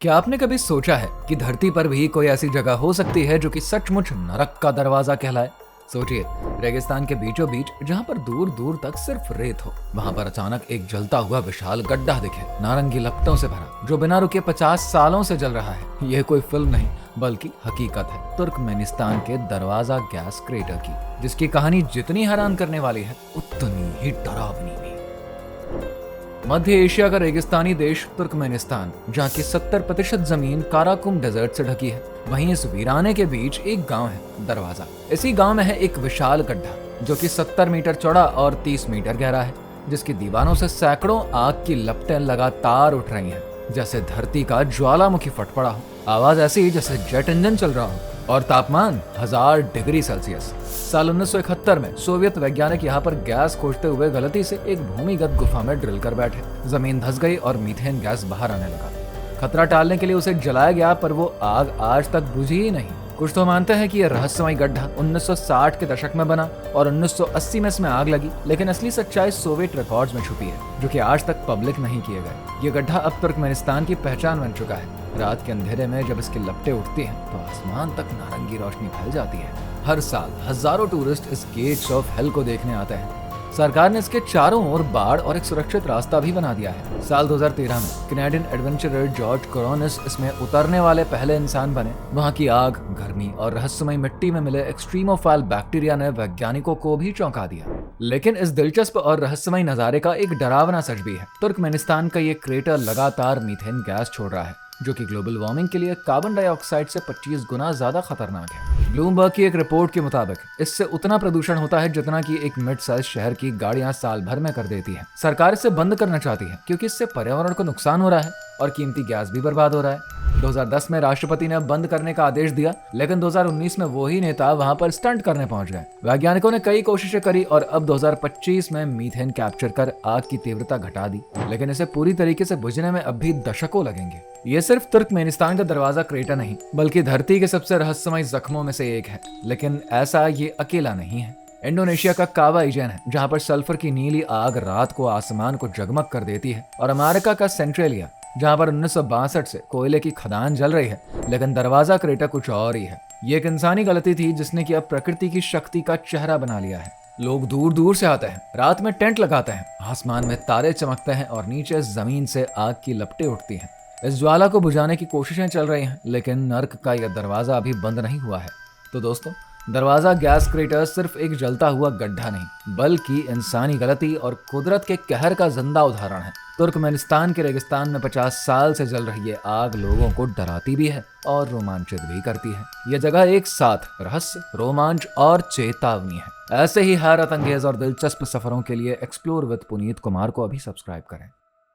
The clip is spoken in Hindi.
क्या आपने कभी सोचा है कि धरती पर भी कोई ऐसी जगह हो सकती है जो कि सचमुच नरक का दरवाजा कहलाए। सोचिए, रेगिस्तान के बीचों बीच जहाँ पर दूर दूर तक सिर्फ रेत हो, वहाँ पर अचानक एक जलता हुआ विशाल गड्ढा दिखे, नारंगी लपटों से भरा, जो बिना रुके 50 सालों से जल रहा है। यह कोई फिल्म नहीं बल्कि हकीकत है तुर्कमेनिस्तान के दरवाजा गैस क्रेटर की, जिसकी कहानी जितनी हैरान करने वाली है उतनी ही डरावनी भी। मध्य एशिया का रेगिस्तानी देश तुर्कमेनिस्तान, जहाँ की 70% जमीन काराकुम डेजर्ट से ढकी है, वहीं इस वीराने के बीच एक गांव है, दरवाजा। इसी गांव में है एक विशाल गड्ढा जो कि 70 मीटर चौड़ा और 30 मीटर गहरा है, जिसकी दीवारों से सैकड़ों आग की लपटें लगातार उठ रही हैं, जैसे धरती का ज्वालामुखी फट पड़ा हो। आवाज ऐसी जैसे जेट इंजन चल रहा हो, और तापमान 1000 डिग्री सेल्सियस। साल 1971 में सोवियत वैज्ञानिक यहाँ पर गैस खोजते हुए गलती से एक भूमिगत गुफा में ड्रिल कर बैठे। जमीन धंस गई और मीथेन गैस बाहर आने लगा। खतरा टालने के लिए उसे जलाया गया, पर वो आग आज तक बुझी ही नहीं। कुछ तो मानते हैं कि यह रहस्यमय गड्ढा 1960 के दशक में बना और 1980 में इसमें आग लगी, लेकिन असली सच्चाई सोवियत रिकॉर्ड्स में छुपी है, जो कि आज तक पब्लिक नहीं किए गए। ये गड्ढा अब तुर्कमेनिस्तान की पहचान बन चुका है। रात के अंधेरे में जब इसकी लपटें उठती हैं तो आसमान तक नारंगी रोशनी फैल जाती है। हर साल हजारों टूरिस्ट इस गेट्स ऑफ हेल को देखने आते हैं। सरकार ने इसके चारों ओर बाड़ और एक सुरक्षित रास्ता भी बना दिया है। साल 2013 में कैनेडियन एडवेंचरर जॉर्ज कोरोनिस इसमें उतरने वाले पहले इंसान बने। वहाँ की आग, गर्मी और रहस्यमय मिट्टी में मिले एक्सट्रीमोफाइल बैक्टीरिया ने वैज्ञानिकों को भी चौंका दिया। लेकिन इस दिलचस्प और रहस्यमय नजारे का एक डरावना सच भी है। तुर्कमेनिस्तान का ये क्रेटर लगातार मीथेन गैस छोड़ रहा है, जो कि ग्लोबल वार्मिंग के लिए कार्बन डाइऑक्साइड से 25 गुना ज्यादा खतरनाक है। ब्लूमबर्ग की एक रिपोर्ट के मुताबिक इससे उतना प्रदूषण होता है जितना कि एक मिड साइज शहर की गाड़ियां साल भर में कर देती है। सरकार इसे बंद करना चाहती है क्योंकि इससे पर्यावरण को नुकसान हो रहा है और कीमती गैस भी बर्बाद हो रहा है। 2010 में राष्ट्रपति ने बंद करने का आदेश दिया, लेकिन 2019 में वही नेता वहां पर स्टंट करने पहुंच गए। वैज्ञानिकों ने कई कोशिशें करी और अब 2025 में मीथेन कैप्चर कर आग की तीव्रता घटा दी, लेकिन इसे पूरी तरीके से बुझने में अब भी दशकों लगेंगे। ये सिर्फ तुर्कमेनिस्तान का दरवाजा क्रेटर नहीं, बल्कि धरती के सबसे रहस्यमय जख्मों में से एक है। लेकिन ऐसा ये अकेला नहीं है। इंडोनेशिया का कावा रीजन है, जहाँ पर सल्फर की नीली आग रात को आसमान को जगमग कर देती है, और अमेरिका का सेंट्रेलिया, जहाँ पर 1962 से कोयले की खदान जल रही है। लेकिन दरवाजा क्रेटर कुछ और ही है। ये एक इंसानी गलती थी जिसने कि अब प्रकृति की शक्ति का चेहरा बना लिया है। लोग दूर दूर से आते हैं, रात में टेंट लगाते हैं, आसमान में तारे चमकते हैं और नीचे जमीन से आग की लपटें उठती हैं। इस ज्वाला को बुझाने की कोशिशें चल रही हैं, लेकिन नर्क का यह दरवाजा अभी बंद नहीं हुआ है। तो दोस्तों, दरवाजा गैस क्रेटर सिर्फ एक जलता हुआ गड्ढा नहीं, बल्कि इंसानी गलती और कुदरत के कहर का जिंदा उदाहरण है। तुर्कमेनिस्तान के रेगिस्तान में 50 साल से जल रही ये आग लोगों को डराती भी है और रोमांचित भी करती है। यह जगह एक साथ रहस्य, रोमांच और चेतावनी है। ऐसे ही हैरत अंगेज और दिलचस्प सफरों के लिए एक्सप्लोर विद पुनीत कुमार को अभी सब्सक्राइब करें।